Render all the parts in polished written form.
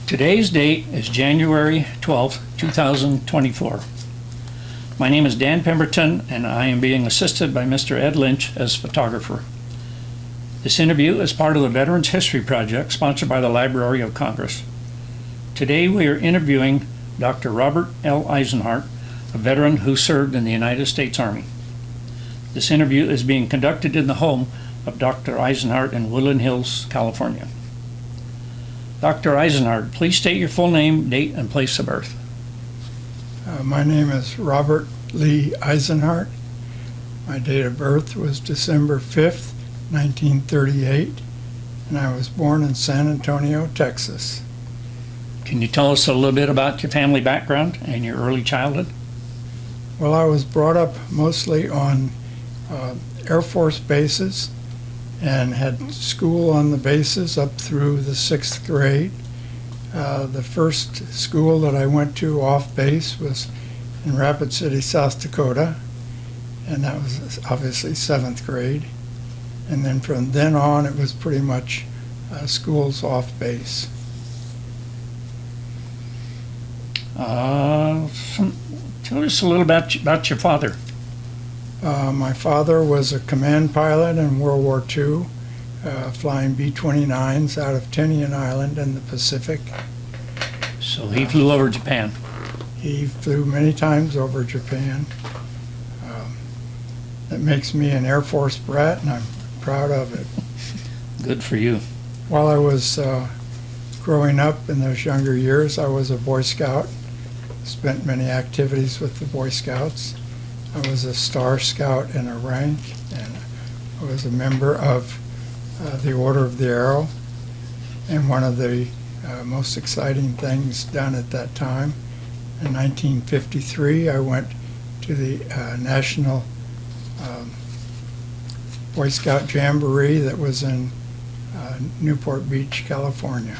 Today's date is January 12th, 2024. My name is Dan Pemberton, and I am being assisted by Mr. Ed Lynch as photographer. This interview is part of the Veterans History Project sponsored by the Library of Congress. Today we are interviewing Dr. Robert L. Eisenhart, a veteran who served in the United States Army. This interview is being conducted in the home of Dr. Eisenhart in Woodland Hills, California. Dr. Eisenhart, please state your full name, date, and place of birth. My name is Robert Lee Eisenhart. My date of birth was December 5th, 1938, and I was born in San Antonio, Texas. Can you tell us a little bit about your family background and your early childhood? Well, I was brought up mostly on Air Force bases and had school on the bases up through the 6th grade. The first school that I went to off base was in Rapid City, South Dakota, and that was obviously 7th grade. And then from then on, it was pretty much schools off base. Tell us a little about your father. My father was a command pilot in World War II, flying B-29s out of Tinian Island in the Pacific. So he flew over Japan. He flew many times over Japan. That makes me an Air Force brat, and I'm proud of it. Good for you. While I was growing up in those younger years, I was a Boy Scout. Spent many activities with the Boy Scouts. I was a Star Scout in a rank, and I was a member of the Order of the Arrow. And one of the most exciting things done at that time, in 1953, I went to the National Boy Scout Jamboree that was in Newport Beach, California.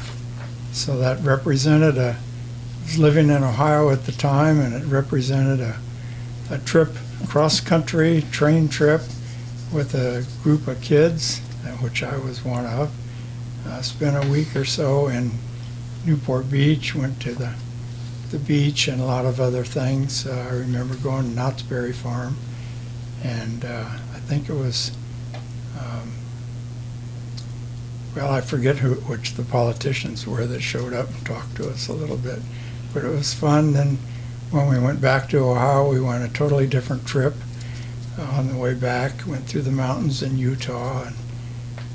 So that represented I was living in Ohio at the time, and it represented a trip, cross-country train trip with a group of kids, which I was one of. Spent a week or so in Newport Beach, went to the beach and a lot of other things. I remember going to Knott's Berry Farm, and I think it was, well, I forget which the politicians were that showed up and talked to us a little bit, but it was fun. Then when we went back to Ohio, we went a totally different trip. On the way back, went through the mountains in Utah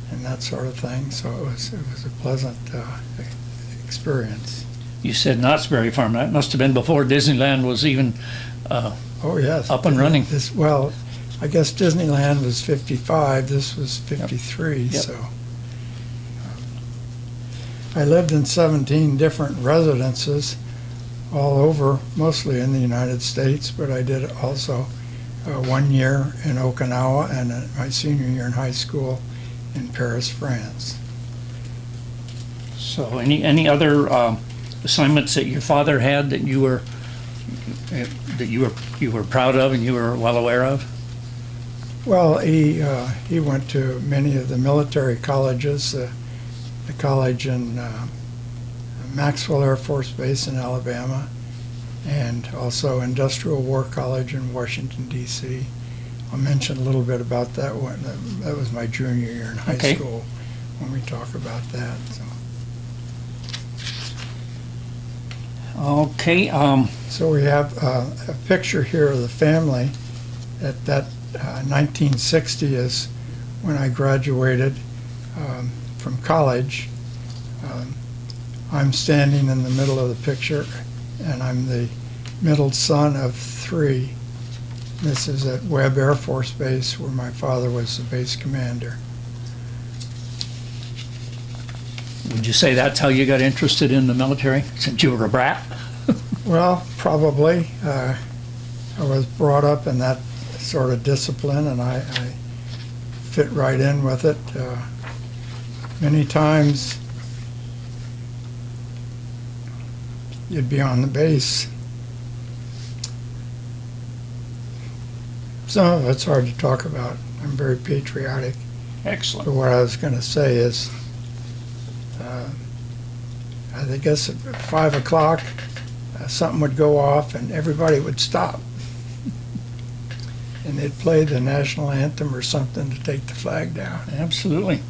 and that sort of thing. So it was a pleasant experience. You said Knott's Berry Farm. That must have been before Disneyland was even oh yes, up and running. Well, I guess Disneyland was 55. This was 53. Yep. So I lived in 17 different residences all over, mostly in the United States, but I did also 1 year in Okinawa and my senior year in high school in Paris, France. So any other assignments that your father had that you were proud of and you were well aware of? Well, he went to many of the military colleges, the college in Maxwell Air Force Base in Alabama, and also Industrial War College in Washington, D.C. I'll mention a little bit about that one. That was my junior year in high school when we talk about that. So, so we have a picture here of the family. That 1960 is when I graduated from college. I'm standing in the middle of the picture, and I'm the middle son of 3. This is at Webb Air Force Base, where my father was the base commander. Would you say that's how you got interested in the military, since you were a brat? Well, probably. I was brought up in that sort of discipline, and I fit right in with it. Many times you'd be on the base. Some of it's hard to talk about. I'm very patriotic. Excellent. But what I was going to say is I guess at 5 o'clock, something would go off and everybody would stop. And they'd play the national anthem or something to take the flag down. Absolutely.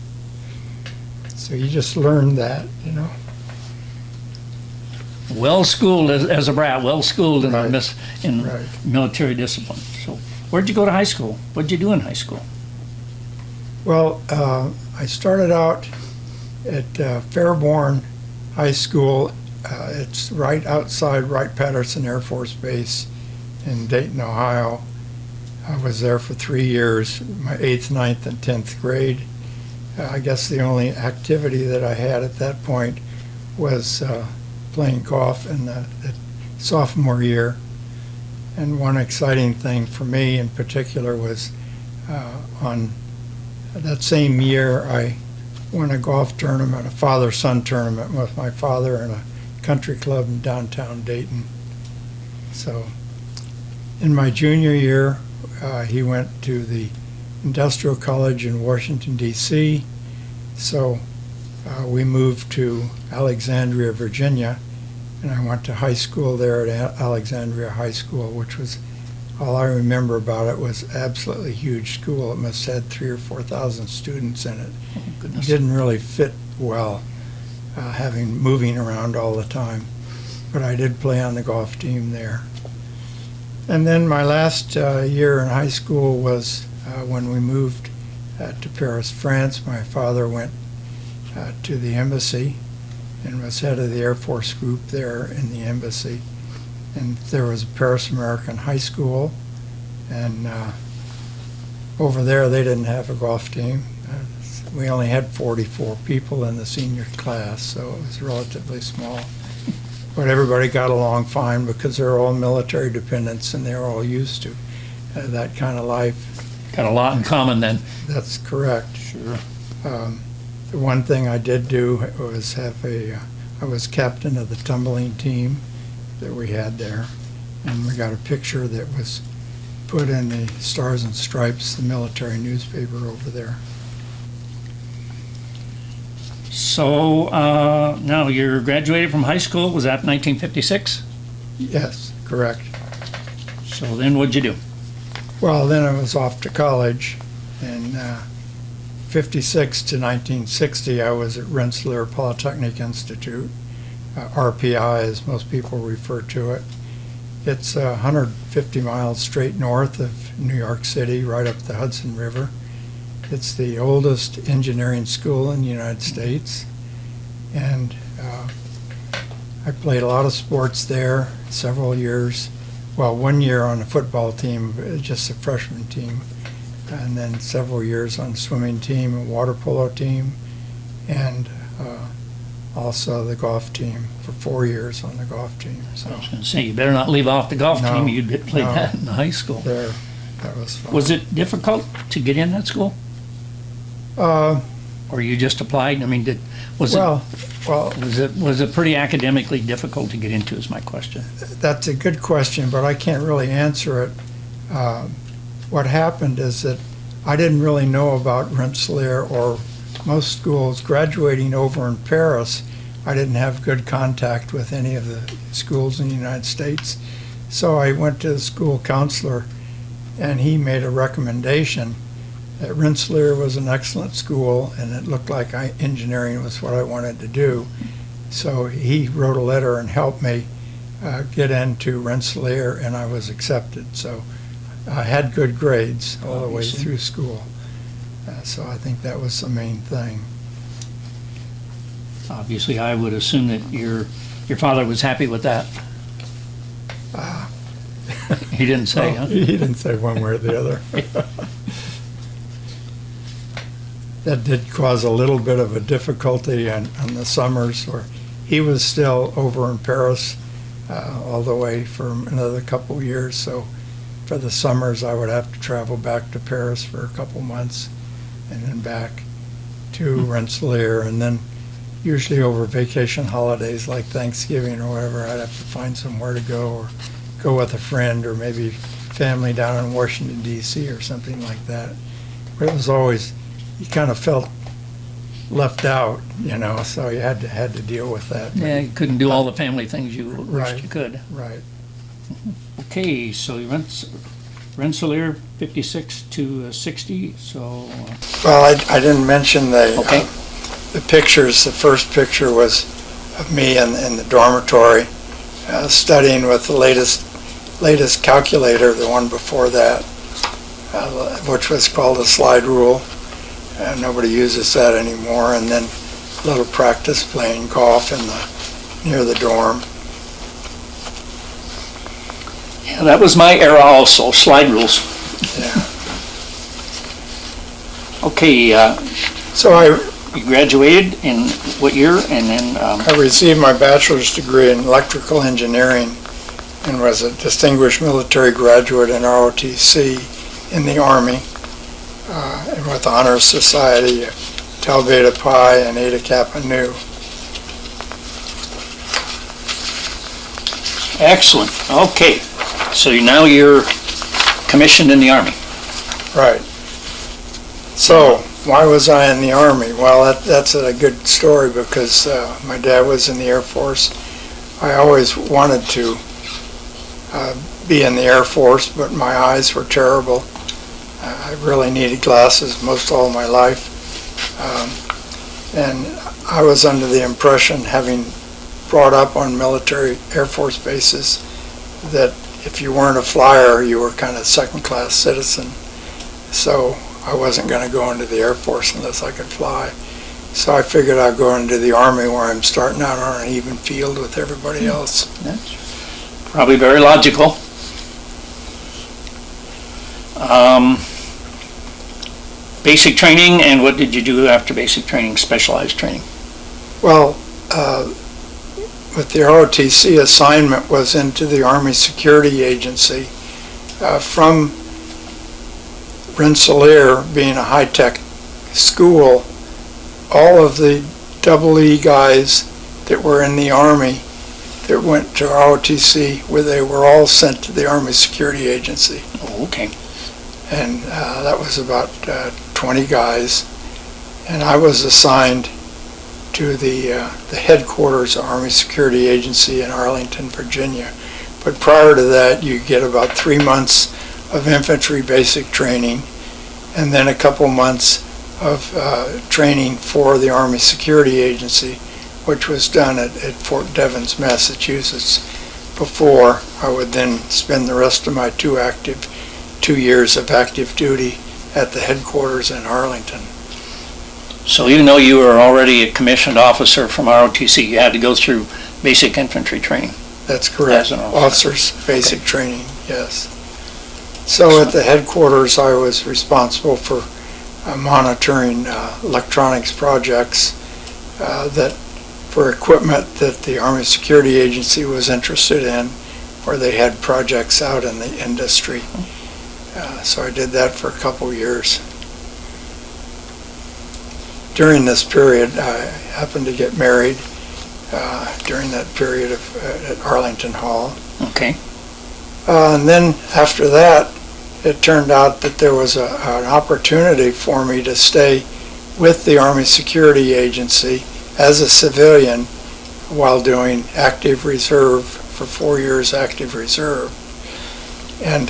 So you just learned that, you know. Well schooled as a brat, well schooled in, Right. in Right. military discipline. So, where'd you go to high school? What'd you do in high school? Well, I started out at Fairborn High School. It's right outside Wright-Patterson Air Force Base in Dayton, Ohio. I was there for 3 years, my 8th, 9th, and 10th grade. I guess the only activity that I had at that point was playing golf in the sophomore year. And one exciting thing for me in particular was on that same year I won a golf tournament, a father-son tournament with my father in a country club in downtown Dayton. So in my junior year, he went to the Industrial College in Washington, D.C. So we moved to Alexandria, Virginia, and I went to high school there at Alexandria High School, which was, all I remember about it was absolutely huge school. It must have had 3,000 or 4,000 students in it. Oh, goodness. It didn't really fit well, moving around all the time. But I did play on the golf team there. And then my last year in high school was when we moved to Paris, France. My father went to the embassy and was head of the Air Force group there in the embassy. And there was a Paris American high school, and over there they didn't have a golf team. We only had 44 people in the senior class, so it was relatively small. But everybody got along fine because they're all military dependents and they're all used to that kind of life. Got a lot in common then. That's correct. Sure. The one thing I did do was I was captain of the tumbling team that we had there, and we got a picture that was put in the Stars and Stripes, the military newspaper over there. So now you're graduated from high school. Was that 1956? Yes, correct. So then what'd you do? Well, then I was off to college. In 56 to 1960, I was at Rensselaer Polytechnic Institute, RPI as most people refer to it. It's 150 miles straight north of New York City, right up the Hudson River. It's the oldest engineering school in the United States. And I played a lot of sports there, several years. Well, 1 year on a football team, just a freshman team. And then several years on a swimming team, a water polo team, and also the golf team for 4 years on the golf team. So I was going to say, you better not leave off the golf No, team. You'd played no. that in high school. there, that was fun. Was it difficult to get in that school? Or you just applied? I mean, was it pretty academically difficult to get into is my question. That's a good question, but I can't really answer it. What happened is that I didn't really know about Rensselaer or most schools. Graduating over in Paris, I didn't have good contact with any of the schools in the United States. So I went to the school counselor, and he made a recommendation that Rensselaer was an excellent school, and it looked like engineering was what I wanted to do. So he wrote a letter and helped me get into Rensselaer, and I was accepted. So I had good grades all the way Obviously. through school. So I think that was the main thing. Obviously, I would assume that your father was happy with that. He didn't say, Well, huh? He didn't say one way or the other. That did cause a little bit of a difficulty on the summers, where he was still over in Paris all the way for another couple years. So for the summers, I would have to travel back to Paris for a couple months and then back to Rensselaer. And then usually over vacation holidays like Thanksgiving or whatever, I'd have to find somewhere to go, or go with a friend, or maybe family down in Washington, D.C. or something like that. But it was always, you kind of felt left out, so you had to deal with that. Yeah, you couldn't do all the family things you wished Right. you could. Right. Okay, so you Rensselaer 56 to 60, so, Well, I didn't mention okay. the pictures. The first picture was of me in the dormitory studying with the latest calculator, the one before that, which was called a slide rule. Nobody uses that anymore. And then a little practice playing golf near the dorm. Yeah, that was my era also, slide rules. Yeah. Okay, So you graduated in what year, and then, I received my bachelor's degree in electrical engineering and was a distinguished military graduate in ROTC in the Army, and with Honor Society, Tau Beta Pi and Eta Kappa Nu. excellent, okay. So now you're commissioned in the Army. Right. So, why was I in the Army? Well, that's a good story because my dad was in the Air Force. I always wanted to be in the Air Force, but my eyes were terrible. I really needed glasses most all my life. And I was under the impression, having brought up on military Air Force bases, that if you weren't a flyer, you were kind of second-class citizen. So I wasn't going to go into the Air Force unless I could fly. So I figured I'd go into the Army where I'm starting out on an even field with everybody else. That's probably very logical. Basic training, and what did you do after basic training, specialized training? Well, with the ROTC, assignment was into the Army Security Agency. From Rensselaer being a high-tech school, all of the EE guys that were in the Army that went to ROTC, where they were all sent to the Army Security Agency. Oh, okay. And that was about 20 guys. And I was assigned to the headquarters of Army Security Agency in Arlington, Virginia. But prior to that, you get about 3 months of infantry basic training, and then a couple months of training for the Army Security Agency, which was done at Fort Devens, Massachusetts, before I would then spend the rest of my 2 years of active duty at the headquarters in Arlington. So even though you were already a commissioned officer from ROTC, you had to go through basic infantry training? That's correct. As an Officer's basic training, yes. So at the headquarters, I was responsible for monitoring electronics projects for equipment that the Army Security Agency was interested in, where they had projects out in the industry. So I did that for a couple years. During this period, I happened to get married during that period at Arlington Hall. Okay. And then after that, it turned out that there was an opportunity for me to stay with the Army Security Agency as a civilian while doing active reserve for 4 years, active reserve. And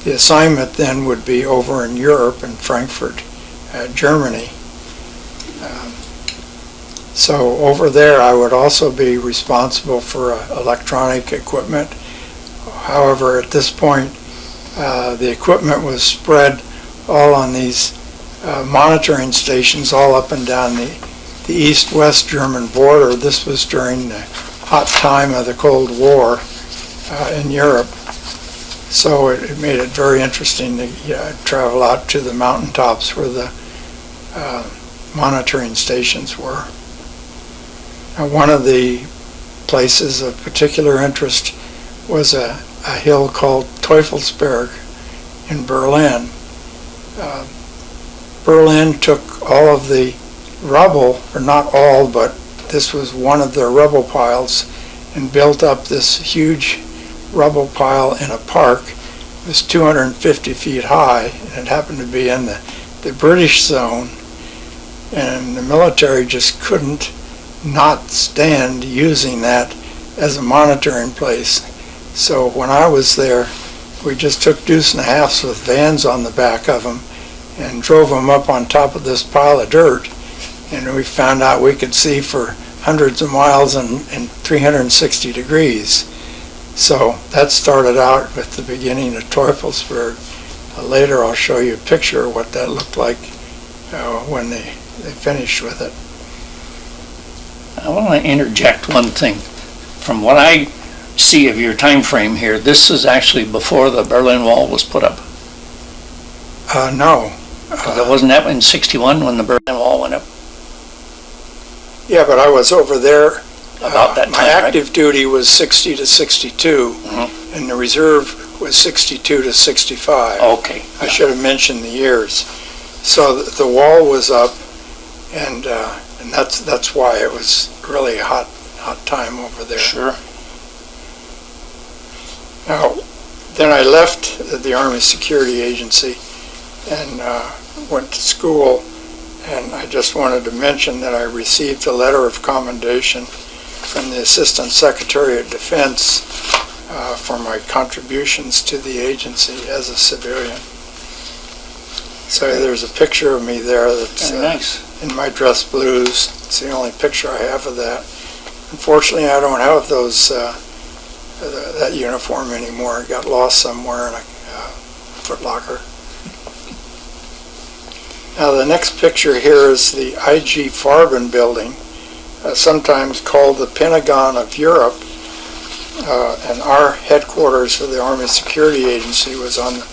the assignment then would be over in Europe, in Frankfurt, Germany. So over there, I would also be responsible for electronic equipment. However, at this point, the equipment was spread all on these monitoring stations all up and down the east-west German border. This was during the hot time of the Cold War in Europe. So it made it very interesting to travel out to the mountaintops where the monitoring stations were. Now, one of the places of particular interest was a hill called Teufelsberg in Berlin. Berlin took all of the rubble, or not all, but this was one of their rubble piles, and built up this huge rubble pile in a park. It was 250 feet high, and it happened to be in the British zone. and the military just couldn't not stand using that as a monitoring place. So when I was there, we just took deuce and a halves with vans on the back of them and drove them up on top of this pile of dirt, and we found out we could see for hundreds of miles in 360 degrees. So that started out with the beginning of Teufelsberg. Later I'll show you a picture of what that looked like when they finished with it. I want to interject one thing. From what I see of your time frame here, this is actually before the Berlin Wall was put up. No. Wasn't that in '61 when the Berlin Wall went up? Yeah, but I was over there. About that time, my active duty was 60 to 62, Mhm. and the reserve was 62 to 65. Okay. I should have mentioned the years. So the wall was up, and that's why it was really a hot time over there. Sure. Now, then I left the Army Security Agency and went to school, and I just wanted to mention that I received a letter of commendation from the Assistant Secretary of Defense for my contributions to the agency as a civilian. So there's a picture of me there that's nice. in my dress blues. It's the only picture I have of that. Unfortunately, I don't have those that uniform anymore. It got lost somewhere in a Foot Locker. Now the next picture here is the I.G. Farben building, sometimes called the Pentagon of Europe, and our headquarters for the Army Security Agency was on the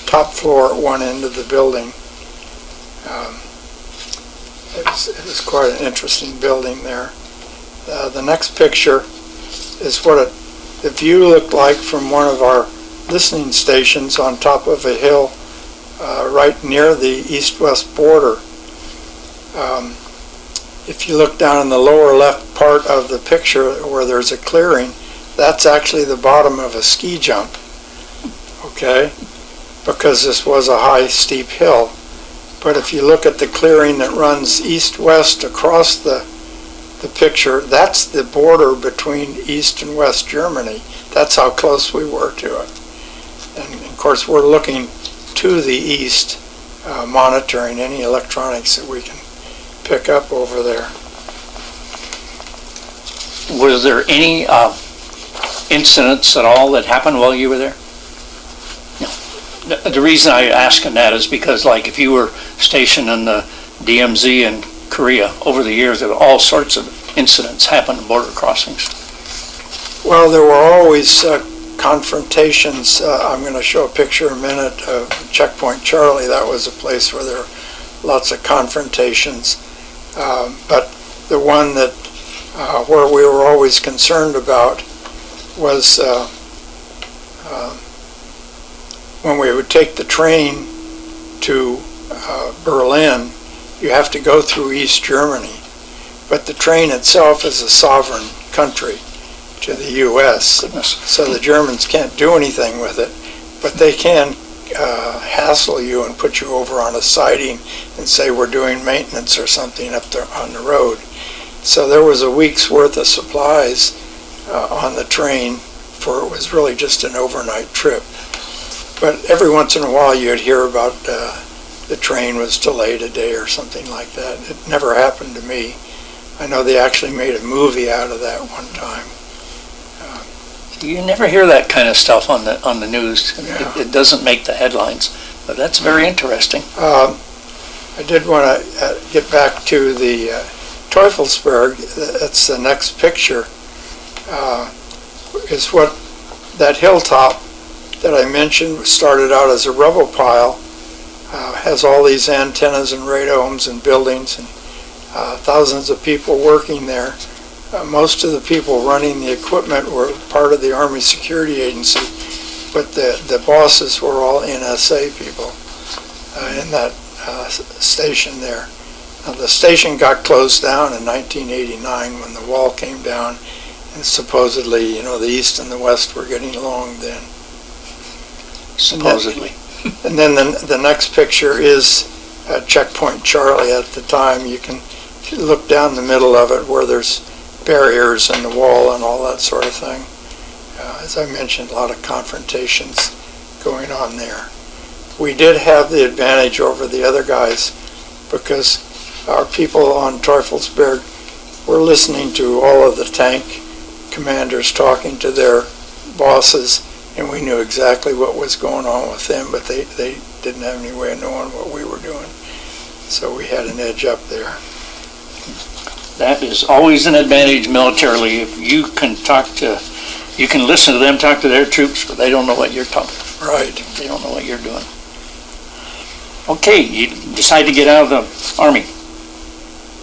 top floor at one end of the building. It was quite an interesting building there. The next picture is what the view looked like from one of our listening stations on top of a hill right near the east-west border. If you look down in the lower left part of the picture where there's a clearing, that's actually the bottom of a ski jump, okay? Because this was a high, steep hill. But if you look at the clearing that runs east-west across the picture, that's the border between East and West Germany. That's how close we were to it. And of course, we're looking to the east, monitoring any electronics that we can pick up over there. Was there any incidents at all that happened while you were there? No. The reason I asking that is because, like, if you were stationed in the DMZ in Korea over the years, there were all sorts of incidents happen at border crossings. Well, there were always confrontations. I'm going to show a picture in a minute of Checkpoint Charlie. That was a place where there were lots of confrontations. But the one that where we were always concerned about was when we would take the train to Berlin. You have to go through East Germany, but the train itself is a sovereign country to the U.S. Goodness. So the Germans can't do anything with it, but they can hassle you and put you over on a siding and say we're doing maintenance or something up there on the road. So there was a week's worth of supplies on the train, for it was really just an overnight trip. But every once in a while you'd hear about the train was delayed a day or something like that. It never happened to me. I know they actually made a movie out of that one time. You never hear that kind of stuff on the news. Yeah. It doesn't make the headlines, but that's very interesting. I did want to get back to the Teufelsberg. That's the next picture. Is what that hilltop that I mentioned started out as a rubble pile. Has all these antennas and radomes and buildings and thousands of people working there. Most of the people running the equipment were part of the Army Security Agency, but the bosses were all NSA people in that station there. Now, the station got closed down in 1989 when the wall came down, and supposedly, the East and the West were getting along then. Supposedly. And then the next picture is Checkpoint Charlie at the time. You can look down the middle of it where there's barriers in the wall and all that sort of thing. As I mentioned, a lot of confrontations going on there. We did have the advantage over the other guys because our people on Teufelsberg were listening to all of the tank commanders talking to their bosses, and we knew exactly what was going on with them, but they didn't have any way of knowing what we were doing. So we had an edge up there. That is always an advantage militarily. If you can you can listen to them talk to their troops, but they don't know what you're talking. Right. They don't know what you're doing. Okay, you decide to get out of the Army.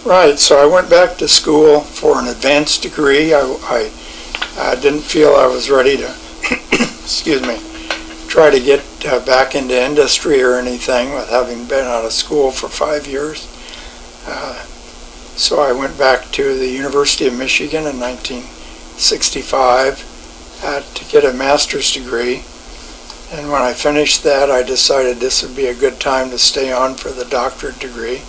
Right, so I went back to school for an advanced degree. I didn't feel I was ready to, excuse me, try to get back into industry or anything with having been out of school for 5 years. So I went back to the University of Michigan in 1965 to get a master's degree. And when I finished that, I decided this would be a good time to stay on for the doctorate degree.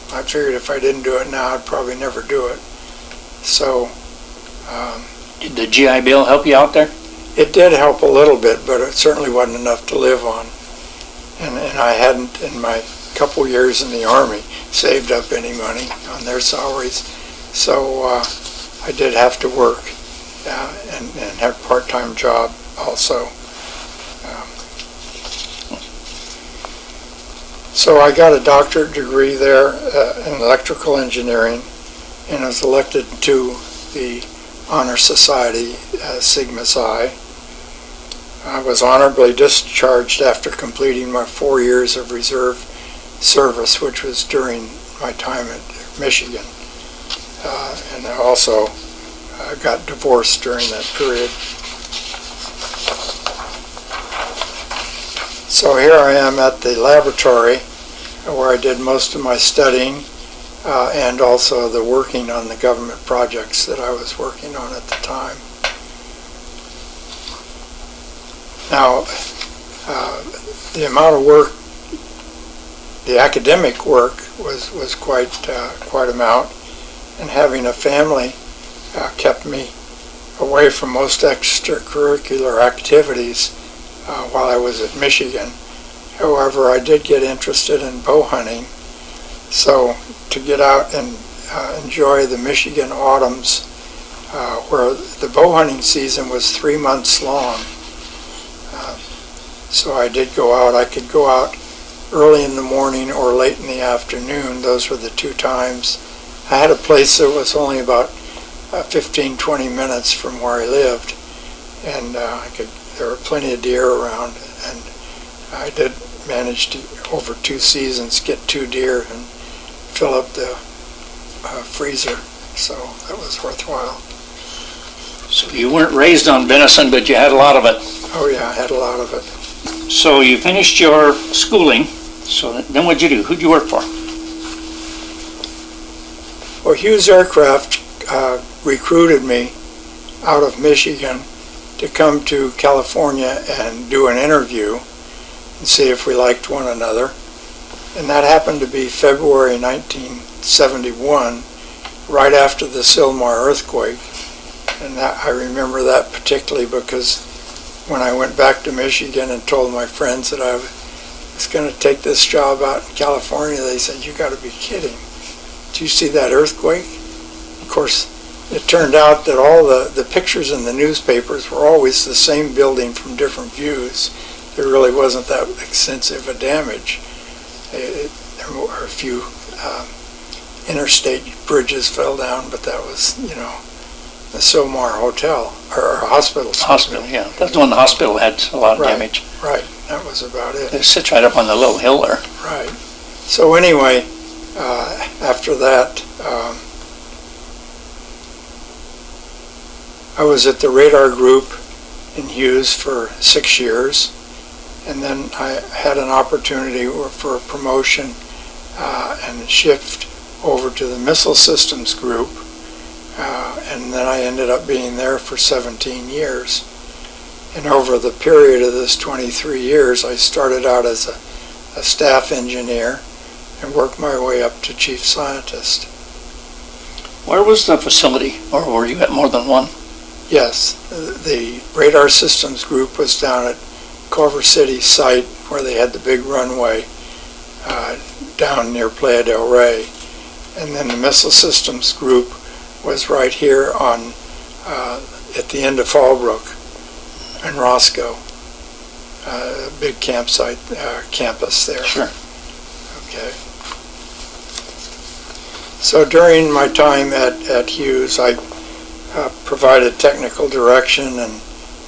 I figured if I didn't do it now, I'd probably never do it. So, did the GI Bill help you out there? It did help a little bit, but it certainly wasn't enough to live on. And I hadn't, in my couple years in the Army, saved up any money on their salaries. So I did have to work and have a part-time job also. So I got a doctorate degree there in electrical engineering and was elected to the Honor Society, Sigma Psi. I was honorably discharged after completing my 4 years of reserve service, which was during my time at Michigan. And I also got divorced during that period. So here I am at the laboratory where I did most of my studying and also the working on the government projects that I was working on at the time. Now, the amount of work, the academic work was quite amount, and having a family kept me away from most extracurricular activities while I was at Michigan. However, I did get interested in bow hunting, so to get out and enjoy the Michigan autumns, where the bow hunting season was 3 months long. So I did go out. I could go out early in the morning or late in the afternoon. Those were the two times. I had a place that was only about 15-20 minutes from where I lived, and there were plenty of deer around, and I did manage to, over 2 seasons, get 2 deer and fill up the freezer, so that was worthwhile. So you weren't raised on venison, but you had a lot of it. Oh yeah, I had a lot of it. So you finished your schooling, so then what'd you do? Who'd you work for? Well, Hughes Aircraft recruited me out of Michigan to come to California and do an interview and see if we liked one another. And that happened to be February 1971, right after the Sylmar earthquake. And I remember that particularly because when I went back to Michigan and told my friends that I was going to take this job out in California, they said, "You got to be kidding. Did you see that earthquake?" Of course, it turned out that all the pictures in the newspapers were always the same building from different views. There really wasn't that extensive a damage. There were a few interstate bridges fell down, but that was, the Sylmar Hotel, or hospital. Hospital, yeah. That's the one the hospital had a lot of damage. Right, that was about it. It sits right up on the little hill there. Right. So anyway, after that, I was at the radar group in Hughes for 6 years, and then I had an opportunity for a promotion and shift over to the missile systems group, and then I ended up being there for 17 years. And over the period of this 23 years, I started out as a staff engineer, and worked my way up to chief scientist. Where was the facility, or were you at more than one? Yes, the radar systems group was down at Culver City site where they had the big runway down near Playa del Rey. And then the missile systems group was right here on at the end of Fallbrook and Roscoe, big campsite campus there. Sure. Okay. So during my time at Hughes, I provided technical direction and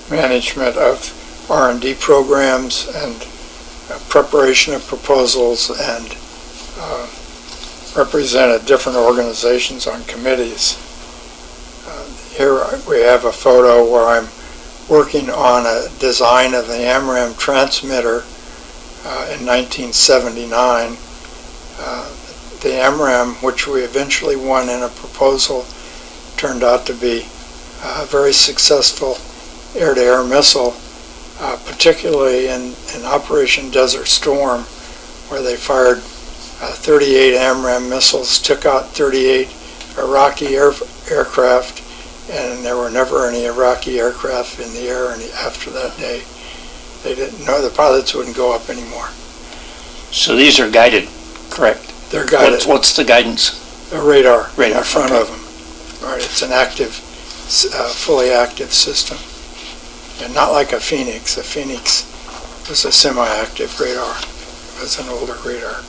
management of R&D programs and preparation of proposals, and represented different organizations on committees. Here we have a photo where I'm working on a design of the AMRAAM transmitter in 1979. The AMRAAM, which we eventually won in a proposal, turned out to be a very successful air-to-air missile, particularly in Operation Desert Storm, where they fired 38 AMRAAM missiles, took out 38 Iraqi aircraft, and there were never any Iraqi aircraft in the air after that day. They didn't know, the pilots wouldn't go up anymore. So these are guided, correct? They're guided. What's the guidance? A radar in Radar, front okay. of them. Right, it's an active, fully active system. And not like a Phoenix. A Phoenix was a semi-active radar. It was an older radar.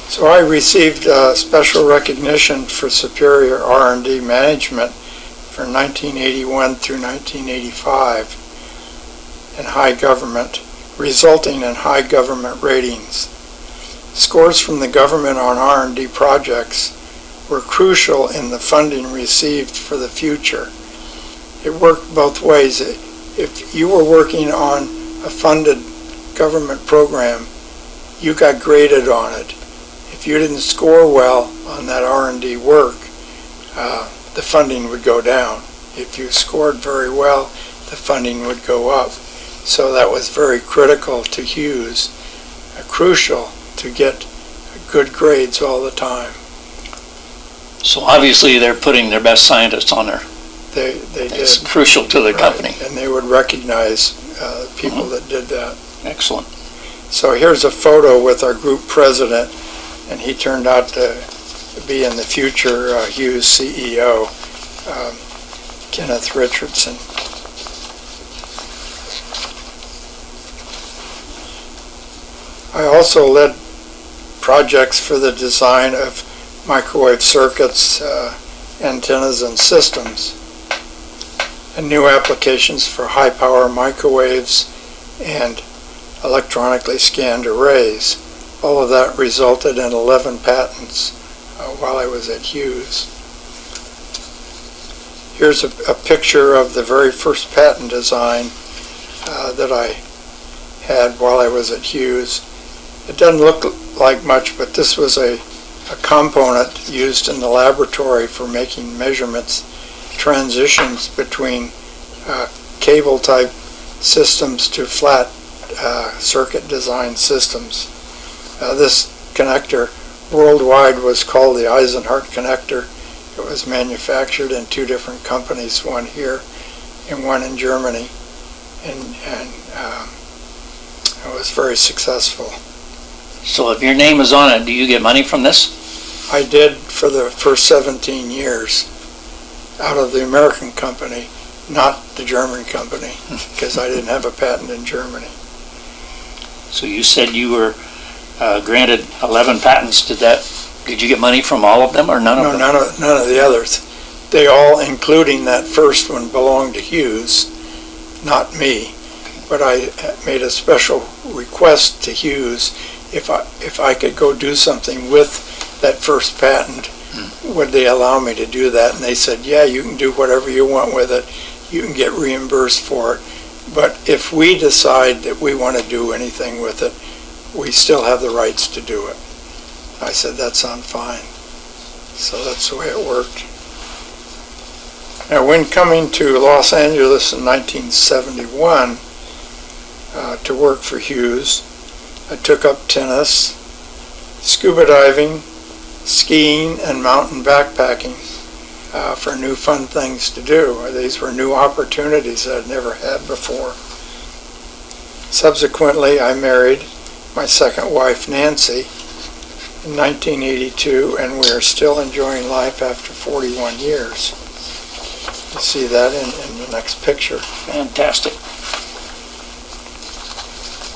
So I received special recognition for superior R&D management from 1981 through 1985 in high government, resulting in high government ratings. Scores from the government on R&D projects were crucial in the funding received for the future. It worked both ways. If you were working on a funded government program, you got graded on it. If you didn't score well on that R&D work, the funding would go down. If you scored very well, the funding would go up. So that was very critical to Hughes, crucial to get good grades all the time. So obviously they're putting their best scientists on there. They It's did. crucial to the Right. company. And they would recognize people that did that. Excellent. So here's a photo with our group president, and he turned out to be in the future Hughes CEO, Kenneth Richardson. I also led projects for the design of microwave circuits, antennas, and systems, and new applications for high-power microwaves and electronically scanned arrays. All of that resulted in 11 patents while I was at Hughes. Here's a picture of the very first patent design that I had while I was at Hughes. It doesn't look like much, but this was a component used in the laboratory for making measurements, transitions between cable-type systems to flat circuit design systems. This connector worldwide was called the Eisenhart connector. It was manufactured in two different companies, one here and one in Germany, and it was very successful. So if your name is on it, do you get money from this? I did for the first 17 years out of the American company, not the German company, because I didn't have a patent in Germany. So you said you were granted 11 patents. Did you get money from all of them or none of them? No, none of the others. They all, including that first one, belonged to Hughes, not me. But I made a special request to Hughes if I could go do something with that first patent, would they allow me to do that? And they said, yeah, you can do whatever you want with it. You can get reimbursed for it. But if we decide that we want to do anything with it, we still have the rights to do it. I said, that sounds fine. So that's the way it worked. Now, when coming to Los Angeles in 1971 to work for Hughes, I took up tennis, scuba diving, skiing, and mountain backpacking for new fun things to do. These were new opportunities I'd never had before. Subsequently, I married my second wife, Nancy, in 1982, and we are still enjoying life after 41 years. You see that in the next picture. Fantastic.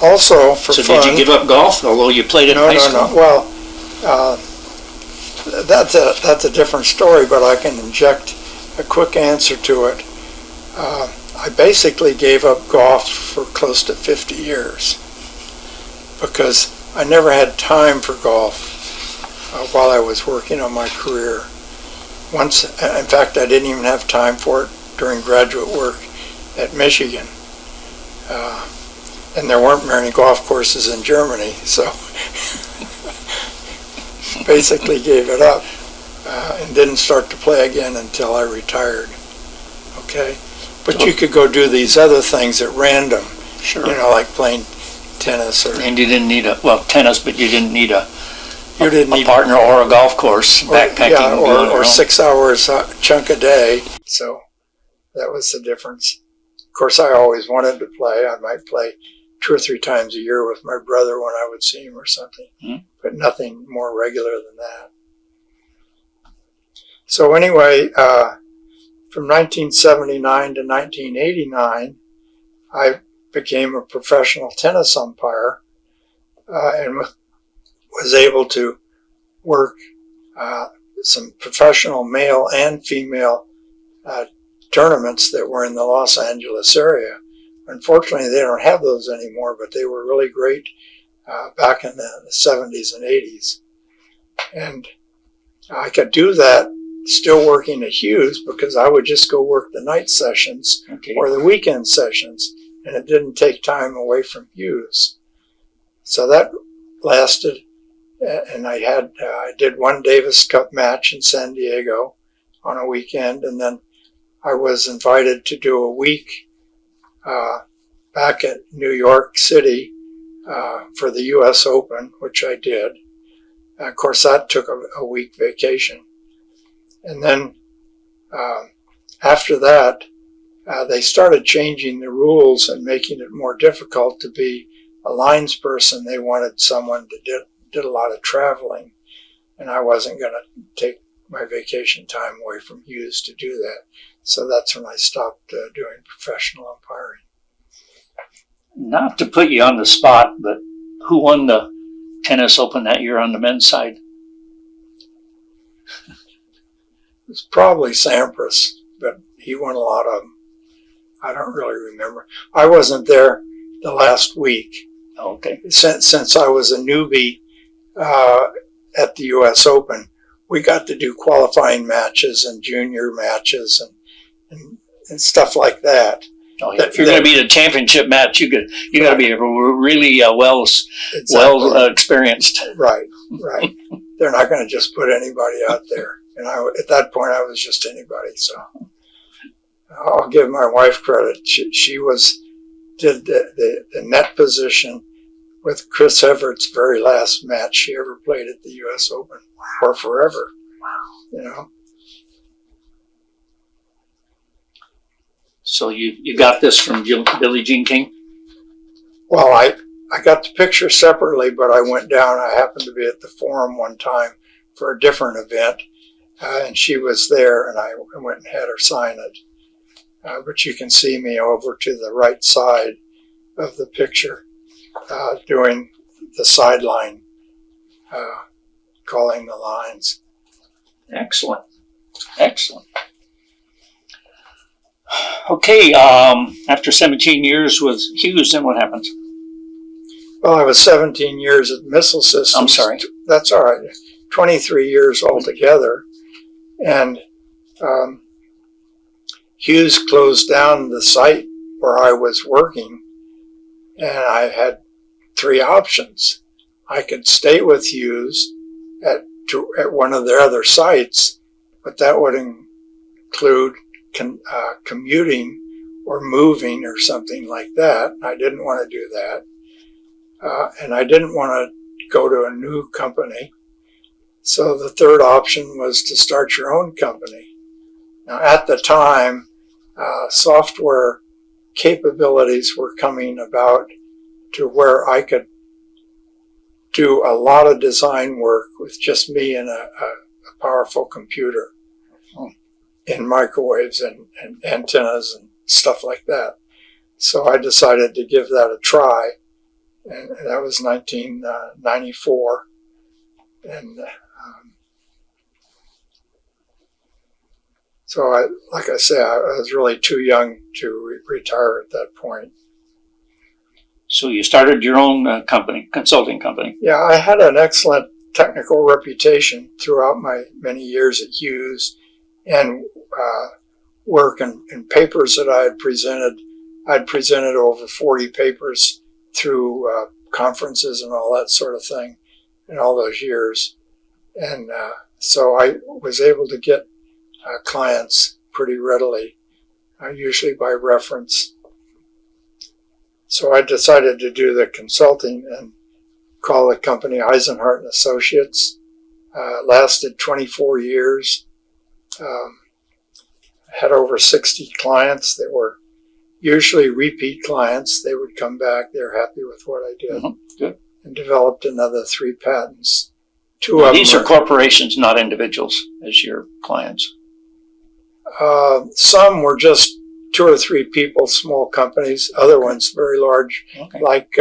Also, for So fun... did you give up golf, although you played it in high school? No. Well, that's a different story, but I can inject a quick answer to it. I basically gave up golf for close to 50 years because I never had time for golf while I was working on my career. Once, in fact, I didn't even have time for it during graduate work at Michigan. And there weren't many golf courses in Germany, so basically gave it up and didn't start to play again until I retired. Okay? But you could go do these other things at random, Sure. you know, like playing tennis or... And you didn't need tennis, but you didn't need a need partner or a golf course, backpacking. Yeah, or 6 hours chunk a day. So that was the difference. Of course, I always wanted to play. I might play 2 or 3 times a year with my brother when I would see him or something, but nothing more regular than that. So anyway, from 1979 to 1989, I became a professional tennis umpire and was able to work some professional male and female tournaments that were in the Los Angeles area. Unfortunately, they don't have those anymore, but they were really great back in the 70s and 80s. And I could do that still working at Hughes because I would just go work the night sessions or the weekend sessions, and it didn't take time away from Hughes. So that lasted, and I did one Davis Cup match in San Diego on a weekend, and then I was invited to do a week back at New York City for the U.S. Open, which I did. Of course, that took a week vacation. And then after that, they started changing the rules and making it more difficult to be a lines person. They wanted someone that did a lot of traveling, and I wasn't going to take my vacation time away from Hughes to do that. So that's when I stopped doing professional umpiring. Not to put you on the spot, but who won the tennis open that year on the men's side? It's probably Sampras, but he won a lot of them. I don't really remember. I wasn't there the last week. Okay. Since I was a newbie at the U.S. Open, we got to do qualifying matches and junior matches and stuff like that. Oh, yeah. If you're going to be the championship match, you got to be really well experienced. Right. They're not going to just put anybody out there. And at that point, I was just anybody. So I'll give my wife credit. She did the net position with Chris Everett's very last match she ever played at the U.S. Open, or forever. Wow. You know. So you got this from Billie Jean King? Well, I got the picture separately, but I went down. I happened to be at the Forum one time for a different event, and she was there, and I went and had her sign it. But you can see me over to the right side of the picture doing the sideline, calling the lines. Excellent. Okay, after 17 years with Hughes, then what happens? Well, I was 17 years at Missile Systems. I'm sorry. That's all right. 23 years altogether. And Hughes closed down the site where I was working, and I had 3 options. I could stay with Hughes at one of their other sites, but that would include commuting or moving or something like that. I didn't want to do that. And I didn't want to go to a new company. So the third option was to start your own company. Now, at the time, software capabilities were coming about to where I could do a lot of design work with just me and a powerful computer in microwaves and antennas and stuff like that. So I decided to give that a try, and that was 1994. And so, like I say, I was really too young to retire at that point. So you started your own company, consulting company. Yeah, I had an excellent technical reputation throughout my many years at Hughes, and work and papers that I had presented. I'd presented over 40 papers through conferences and all that sort of thing in all those years. And so I was able to get clients pretty readily, usually by reference. So I decided to do the consulting and call the company Eisenhart and Associates. Lasted 24 years. Had over 60 clients that were usually repeat clients. They would come back. They were happy with what I did. Good. And developed another 3 patents. These are corporations, not individuals, as your clients. Some were just 2 or 3 people, small companies. Other ones very large, like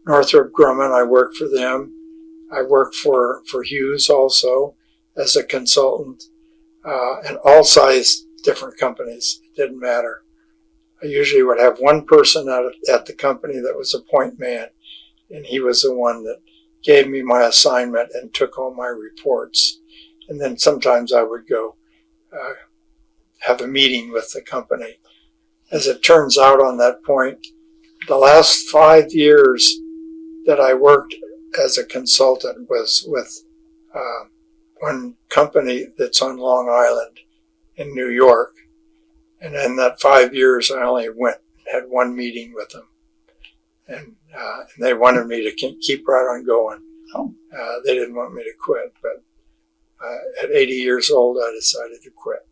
Northrop Grumman. I worked for them. I worked for Hughes also as a consultant, and all size different companies. It didn't matter. I usually would have one person at the company that was a point man, and he was the one that gave me my assignment and took all my reports. And then sometimes I would go have a meeting with the company. As it turns out on that point, the last 5 years that I worked as a consultant was with one company that's on Long Island in New York. And in that 5 years, I only had one meeting with them. And they wanted me to keep right on going. They didn't want me to quit, but at 80 years old, I decided to quit.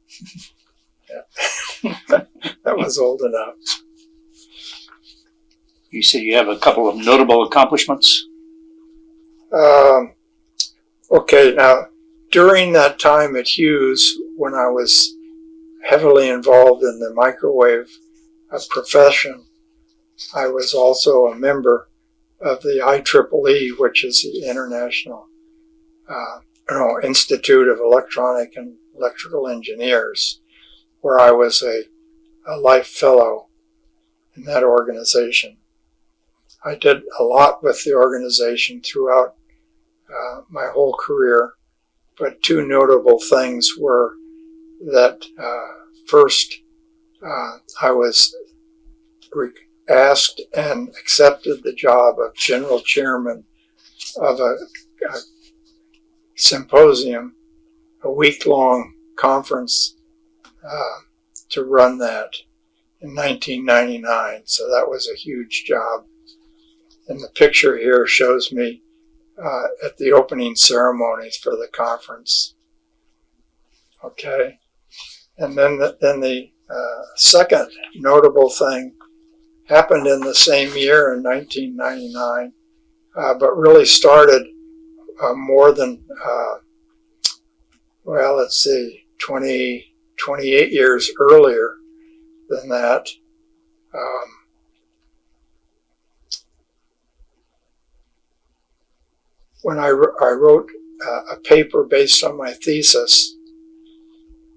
That was old enough. You said you have a couple of notable accomplishments? Okay, now, during that time at Hughes, when I was heavily involved in the microwave profession, I was also a member of the IEEE, which is the International Institute of Electronic and Electrical Engineers, where I was a life fellow in that organization. I did a lot with the organization throughout my whole career, but 2 notable things were that first, I was asked and accepted the job of general chairman of a symposium, a week-long conference to run that in 1999. So that was a huge job. And the picture here shows me at the opening ceremonies for the conference. Okay. And then the second notable thing happened in the same year in 1999, but really started more than, 28 years earlier than that. When I wrote a paper based on my thesis,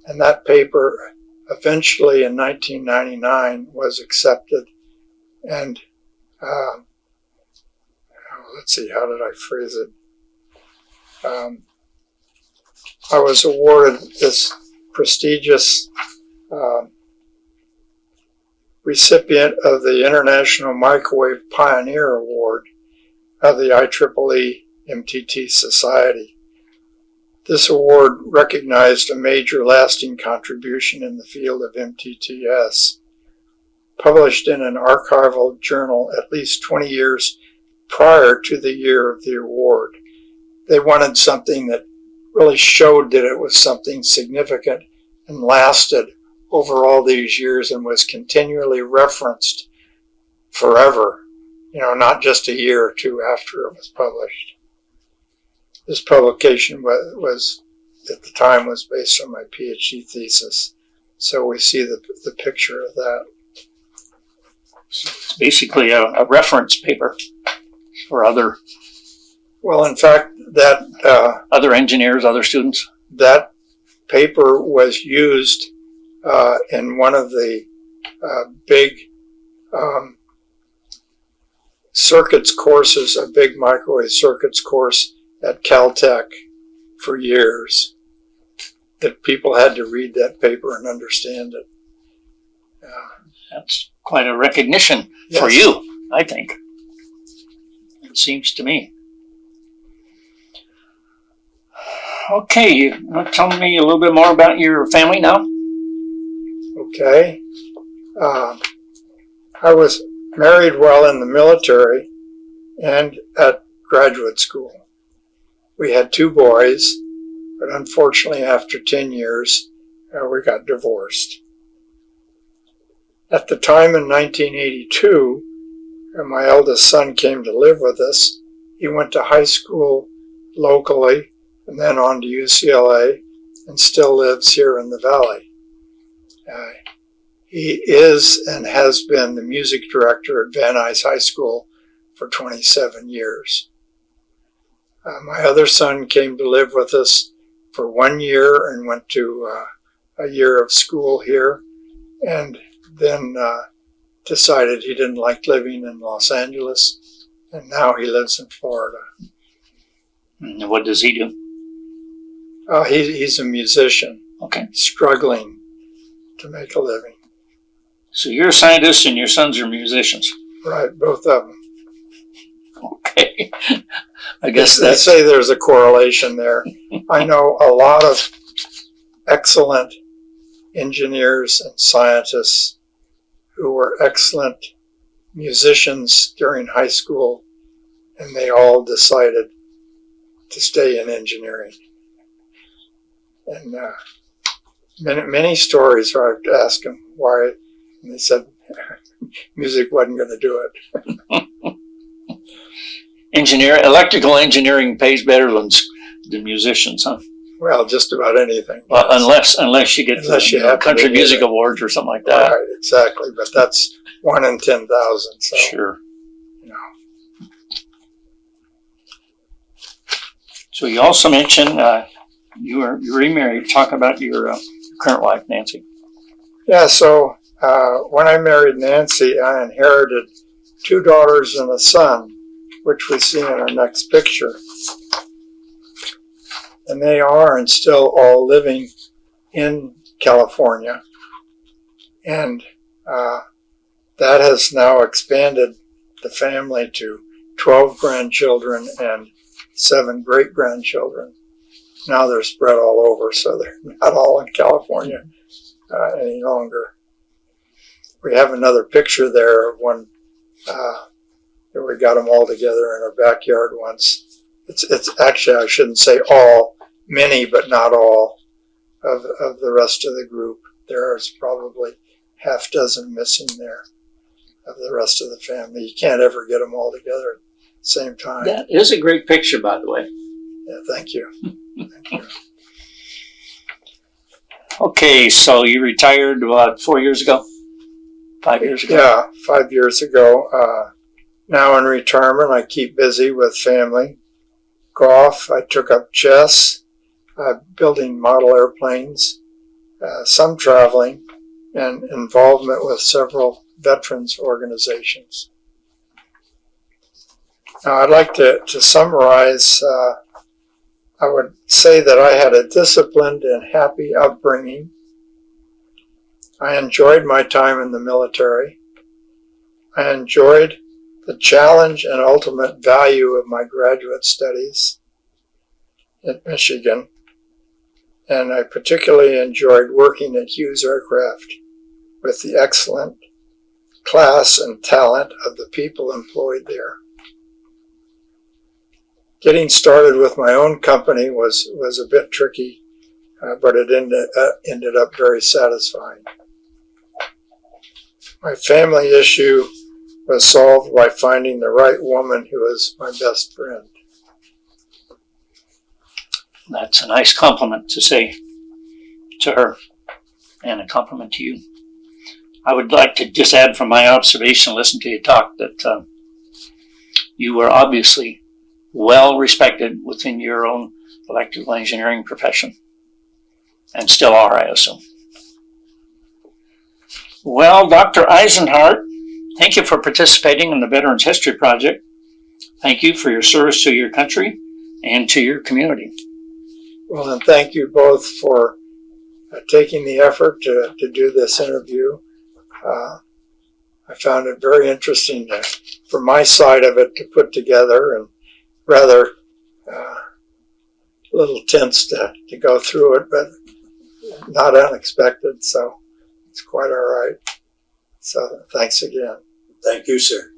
and that paper eventually in 1999 was accepted, and let's see, how did I phrase it? I was awarded this prestigious recipient of the International Microwave Pioneer Award of the IEEE MTT Society. This award recognized a major lasting contribution in the field of MTTS, published in an archival journal at least 20 years prior to the year of the award. They wanted something that really showed that it was something significant and lasted over all these years and was continually referenced forever, not just a year or two after it was published. This publication was at the time was based on my PhD thesis, so we see the picture of that. It's basically a reference paper for other Well, in fact, that other engineers, other students. that paper was used in one of the big circuits courses, a big microwave circuits course at Caltech for years, that people had to read that paper and understand it. That's quite a recognition for Yes. you, I think. It seems to me. Okay, you want to tell me a little bit more about your family now? Okay. I was married while in the military and at graduate school. We had 2 boys, but unfortunately after 10 years, we got divorced. At the time in 1982, my eldest son came to live with us. He went to high school locally and then on to UCLA and still lives here in the Valley. He is and has been the music director at Van Nuys High School for 27 years. My other son came to live with us for 1 year and went to a year of school here, and then decided he didn't like living in Los Angeles, and now he lives in Florida. And what does he do? He's a musician, Okay. struggling to make a living. So you're a scientist and your sons are musicians. Right, both of them. Okay. I guess They that's... say there's a correlation there. I know a lot of excellent engineers and scientists who were excellent musicians during high school, and they all decided to stay in engineering. And many stories where I've asked them why, and they said music wasn't going to do it. Electrical engineering pays better than musicians, huh? Well, just about anything. Well, unless you get Unless you the happen to country get music it. awards or something like that. Right, exactly. But that's 1 in 10,000. So, Sure. you know. So you also mentioned you're remarried. Talk about your current wife, Nancy. Yeah, so when I married Nancy, I inherited 2 daughters and a son, which we see in our next picture. And they are and still all living in California. And that has now expanded the family to 12 grandchildren and 7 great-grandchildren. Now they're spread all over, so they're not all in California any longer. We have another picture there of one that we got them all together in our backyard once. It's actually, I shouldn't say all, many but not all of the rest of the group. There's probably half dozen missing there of the rest of the family. You can't ever get them all together at the same time. That is a great picture, by the way. Yeah, thank you. Thank you. Okay, so you retired, what, 4 years ago? 5 years ago? Yeah, 5 years ago. Now in retirement, I keep busy with family. Golf, I took up chess, building model airplanes, some traveling, and involvement with several veterans organizations. Now I'd like to summarize. I would say that I had a disciplined and happy upbringing. I enjoyed my time in the military. I enjoyed the challenge and ultimate value of my graduate studies at Michigan. and I particularly enjoyed working at Hughes Aircraft with the excellent class and talent of the people employed there. Getting started with my own company was a bit tricky, but it ended up very satisfying. My family issue was solved by finding the right woman who was my best friend. That's a nice compliment to say to her, and a compliment to you. I would like to just add from my observation, listen to you talk, that you were obviously well respected within your own electrical engineering profession, and still are, I assume. Well, Dr. Eisenhart, thank you for participating in the Veterans History Project. Thank you for your service to your country and to your community. Well, then thank you both for taking the effort to do this interview. I found it very interesting for my side of it to put together, and rather a little tense to go through it, but not unexpected, so it's quite all right. So thanks again. Thank you, sir.